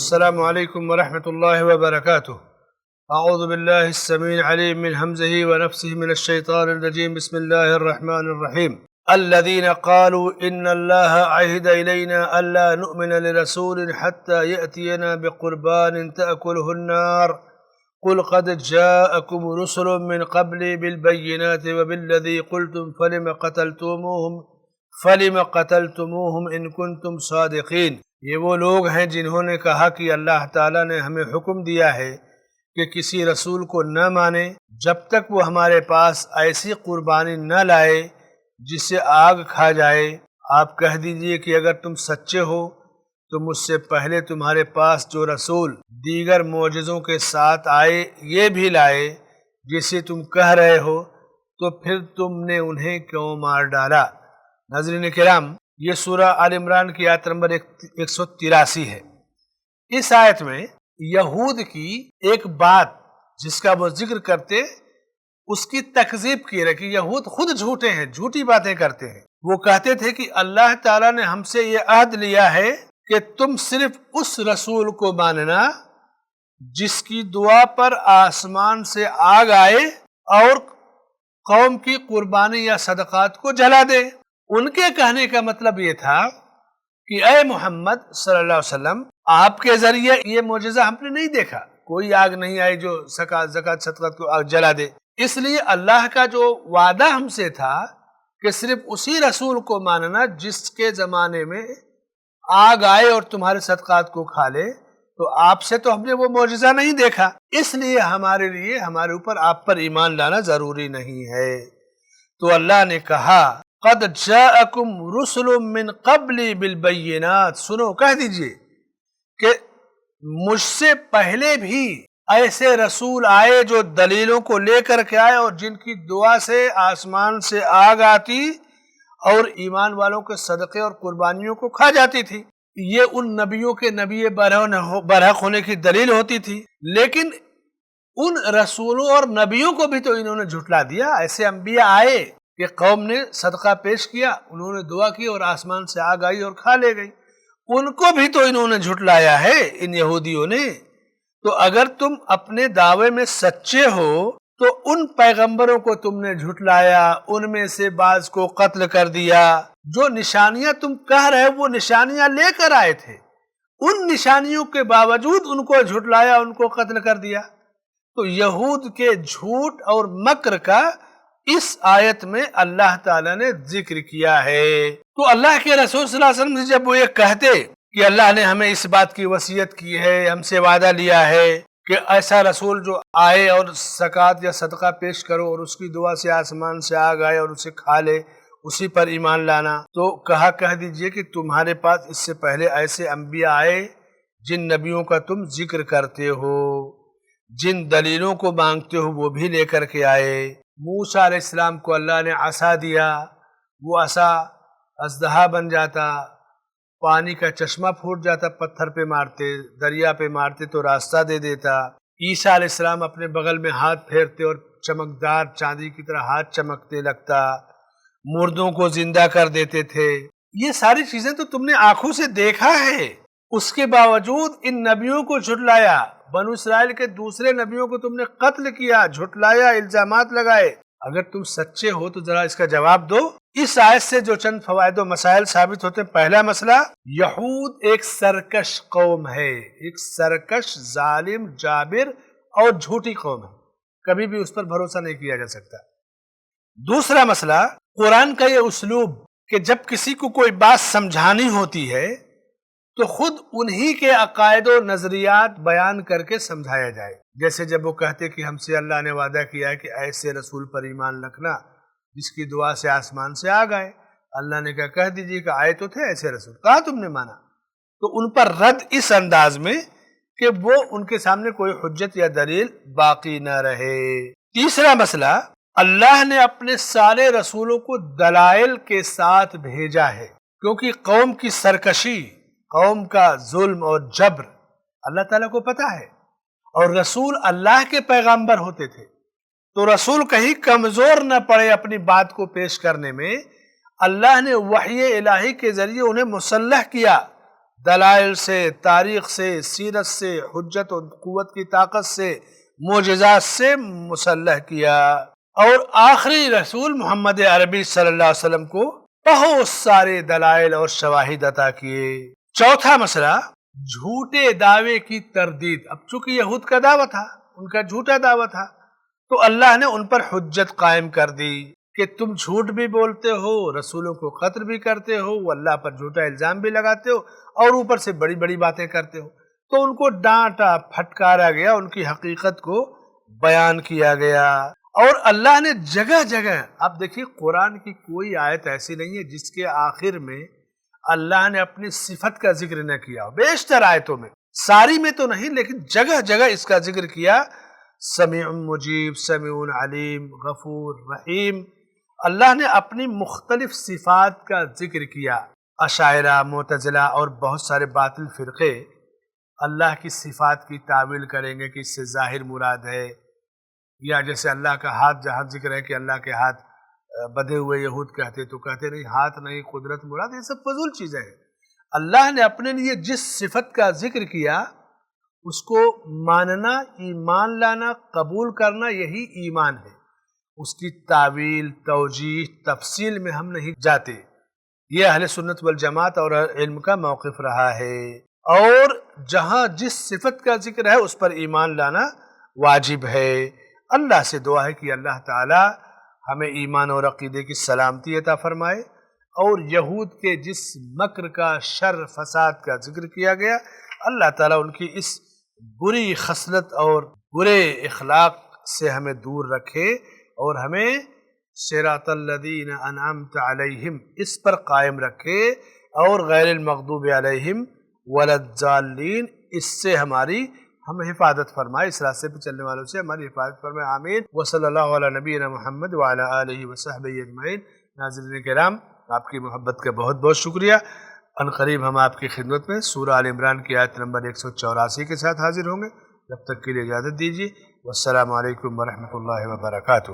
السلام علیکم ورحمۃ اللہ وبرکاتہ۔ اعوذ باللہ السمیع العلیم من حمزہ ونفسہ من الشیطان الرجیم، بسم اللہ الرحمن الرحیم۔ الذین قالوا ان اللہ عہد الینا الا نؤمن لرسول حتی یأتینا بقربان تأکلہ النار قل قد جاءکم رسل من قبلی بالبینات وبالذی قلتم فلم قتلتموہم ان کنتم صادقین۔ یہ وہ لوگ ہیں جنہوں نے کہا کہ اللہ تعالیٰ نے ہمیں حکم دیا ہے کہ کسی رسول کو نہ مانے جب تک وہ ہمارے پاس ایسی قربانی نہ لائے جس سے آگ کھا جائے۔ آپ کہہ دیجئے کہ اگر تم سچے ہو تو مجھ سے پہلے تمہارے پاس جو رسول دیگر معجزوں کے ساتھ آئے یہ بھی لائے جسے تم کہہ رہے ہو، تو پھر تم نے انہیں کیوں مار ڈالا؟ ناظرین کرام، یہ سورہ آل عمران کی آیت نمبر 183 ہے۔ اس آیت میں یہود کی ایک بات جس کا وہ ذکر کرتے اس کی تکذیب کی رہی کہ یہود خود جھوٹے ہیں، جھوٹی باتیں کرتے ہیں۔ وہ کہتے تھے کہ اللہ تعالیٰ نے ہم سے یہ عہد لیا ہے کہ تم صرف اس رسول کو ماننا جس کی دعا پر آسمان سے آگ آئے اور قوم کی قربانی یا صدقات کو جلا دے۔ ان کے کہنے کا مطلب یہ تھا کہ اے محمد صلی اللہ علیہ وسلم، آپ کے ذریعے یہ معجزہ ہم نے نہیں دیکھا، کوئی آگ نہیں آئی جو زکوٰۃ صدقات کو آگ جلا دے۔ اس لیے اللہ کا جو وعدہ ہم سے تھا کہ صرف اسی رسول کو ماننا جس کے زمانے میں آگ آئے اور تمہارے صدقات کو کھا لے، تو آپ سے تو ہم نے وہ معجزہ نہیں دیکھا، اس لیے ہمارے اوپر آپ پر ایمان لانا ضروری نہیں ہے۔ تو اللہ نے کہا قد جاءکم رسل من قبلی بالبینات، سنو، کہہ دیجئے کہ مجھ سے پہلے بھی ایسے رسول آئے جو دلیلوں کو لے کر کے آئے اور جن کی دعا سے آسمان سے آگ آتی اور ایمان والوں کے صدقے اور قربانیوں کو کھا جاتی تھی۔ یہ ان نبیوں کے نبی برحق ہونے کی دلیل ہوتی تھی، لیکن ان رسولوں اور نبیوں کو بھی تو انہوں نے جھٹلا دیا۔ ایسے انبیاء آئے کہ قوم نے صدقہ پیش کیا، انہوں نے دعا کی اور آسمان سے آگ آئی اور کھا لے گئی، ان کو بھی تو انہوں نے جھٹلایا ہے، ان یہودیوں نے۔ تو اگر تم اپنے دعوے میں سچے ہو تو ان پیغمبروں کو تم نے جھٹلایا، ان میں سے بعض کو قتل کر دیا۔ جو نشانیاں تم کہہ رہے وہ نشانیاں لے کر آئے تھے، ان نشانیوں کے باوجود ان کو جھٹلایا، ان کو قتل کر دیا۔ تو یہود کے جھوٹ اور مکر کا اس آیت میں اللہ تعالیٰ نے ذکر کیا ہے۔ تو اللہ کے رسول صلی اللہ علیہ وسلم سے جب وہ یہ کہتے کہ اللہ نے ہمیں اس بات کی وصیت کی ہے، ہم سے وعدہ لیا ہے کہ ایسا رسول جو آئے اور زکوٰۃ یا صدقہ پیش کرو اور اس کی دعا سے آسمان سے آگ آئے اور اسے کھا لے، اسی پر ایمان لانا، تو کہہ دیجئے کہ تمہارے پاس اس سے پہلے ایسے انبیاء آئے جن نبیوں کا تم ذکر کرتے ہو، جن دلیلوں کو مانگتے ہو وہ بھی لے کر کے آئے۔ موسیٰ علیہ السلام کو اللہ نے عصا دیا، وہ عصا اژدہا بن جاتا، پانی کا چشمہ پھوٹ جاتا، پتھر پہ مارتے، دریا پہ مارتے تو راستہ دے دیتا۔ عیسیٰ علیہ السلام اپنے بغل میں ہاتھ پھیرتے اور چمکدار چاندی کی طرح ہاتھ چمکتے لگتا، مردوں کو زندہ کر دیتے تھے۔ یہ ساری چیزیں تو تم نے آنکھوں سے دیکھا ہے، اس کے باوجود ان نبیوں کو جھٹلایا، بنو اسرائیل کے دوسرے نبیوں کو تم نے قتل کیا، جھٹلایا، الزامات لگائے۔ اگر تم سچے ہو تو ذرا اس کا جواب دو۔ اس آیت سے جو چند فوائد و مسائل ثابت ہوتے ہیں، پہلا مسئلہ، یہود ایک سرکش قوم ہے، ایک سرکش، ظالم، جابر اور جھوٹی قوم ہے، کبھی بھی اس پر بھروسہ نہیں کیا جا سکتا۔ دوسرا مسئلہ، قرآن کا یہ اسلوب کہ جب کسی کو کوئی بات سمجھانی ہوتی ہے تو خود انہی کے عقائد و نظریات بیان کر کے سمجھایا جائے۔ جیسے جب وہ کہتے کہ ہم سے اللہ نے وعدہ کیا ہے کہ ایسے رسول پر ایمان رکھنا جس کی دعا سے آسمان سے آگ آئے، اللہ نے کہہ دیجئے کہ آئے تو تھے ایسے رسول، کہا تم نے مانا؟ تو ان پر رد اس انداز میں کہ وہ ان کے سامنے کوئی حجت یا دلیل باقی نہ رہے۔ تیسرا مسئلہ، اللہ نے اپنے سارے رسولوں کو دلائل کے ساتھ بھیجا ہے، کیونکہ قوم کی سرکشی، قوم کا ظلم اور جبر اللہ تعالیٰ کو پتہ ہے، اور رسول اللہ کے پیغمبر ہوتے تھے، تو رسول کہیں کمزور نہ پڑے اپنی بات کو پیش کرنے میں۔ اللہ نے وحی الہی کے ذریعے انہیں مسلح کیا، دلائل سے، تاریخ سے، سیرت سے، حجت و قوت کی طاقت سے، معجزات سے مسلح کیا، اور آخری رسول محمد عربی صلی اللہ علیہ وسلم کو بہت سارے دلائل اور شواہد عطا کیے۔ چوتھا مسئلہ، جھوٹے دعوے کی تردید۔ اب چونکہ یہود کا دعویٰ تھا، ان کا جھوٹا دعویٰ تھا، تو اللہ نے ان پر حجت قائم کر دی کہ تم جھوٹ بھی بولتے ہو، رسولوں کو قتل بھی کرتے ہو، وہ اللہ پر جھوٹا الزام بھی لگاتے ہو، اور اوپر سے بڑی بڑی باتیں کرتے ہو۔ تو ان کو ڈانٹا پھٹکارا گیا، ان کی حقیقت کو بیان کیا گیا، اور اللہ نے جگہ جگہ، اب دیکھیے قرآن کی کوئی آیت ایسی نہیں ہے جس کے آخر میں اللہ نے اپنی صفت کا ذکر نہ کیا ہو۔ بیشتر آیتوں میں، ساری میں تو نہیں لیکن جگہ جگہ اس کا ذکر کیا، سمیع مجیب، سمیع علیم، غفور رحیم۔ اللہ نے اپنی مختلف صفات کا ذکر کیا۔ اشاعرہ، معتزلہ اور بہت سارے باطل فرقے اللہ کی صفات کی تعویل کریں گے کہ اس سے ظاہر مراد ہے، یا جیسے اللہ کا ہاتھ جہاں ذکر ہے کہ اللہ کے ہاتھ بدھے ہوئے یہود کہتے تو کہتے نہیں، ہاتھ نہیں، قدرت مراد، یہ سب فضول چیزیں ہیں۔ اللہ نے اپنے لیے جس صفت کا ذکر کیا اس کو ماننا، ایمان لانا، قبول کرنا، یہی ایمان ہے۔ اس کی تعویل، توجیہ، تفصیل میں ہم نہیں جاتے۔ یہ اہل سنت والجماعت اور علم کا موقف رہا ہے، اور جہاں جس صفت کا ذکر ہے اس پر ایمان لانا واجب ہے۔ اللہ سے دعا ہے کہ اللہ تعالی ہمیں ایمان اور عقیدے کی سلامتی عطا فرمائے، اور یہود کے جس مکر کا، شر فساد کا ذکر کیا گیا، اللہ تعالیٰ ان کی اس بری خصلت اور برے اخلاق سے ہمیں دور رکھے، اور ہمیں صراط الذین انعمت علیہم اس پر قائم رکھے، اور غیر المغضوب علیہم ولا الضالین اس سے ہماری ہم حفاظت فرمائے، اس راستے پہ چلنے والوں سے ہماری حفاظت فرمائے، آمین۔ وصلی اللہ علی نبینا محمد وعلی آلہ وصحبہ اجمعین۔ ناظرین کرام، آپ کی محبت کا بہت بہت شکریہ۔ ان قریب ہم آپ کی خدمت میں سورہ آل عمران کی آیت نمبر 184 کے ساتھ حاضر ہوں گے۔ جب تک کے لیے اجازت دیجیے، والسلام علیکم ورحمۃ اللہ وبرکاتہ۔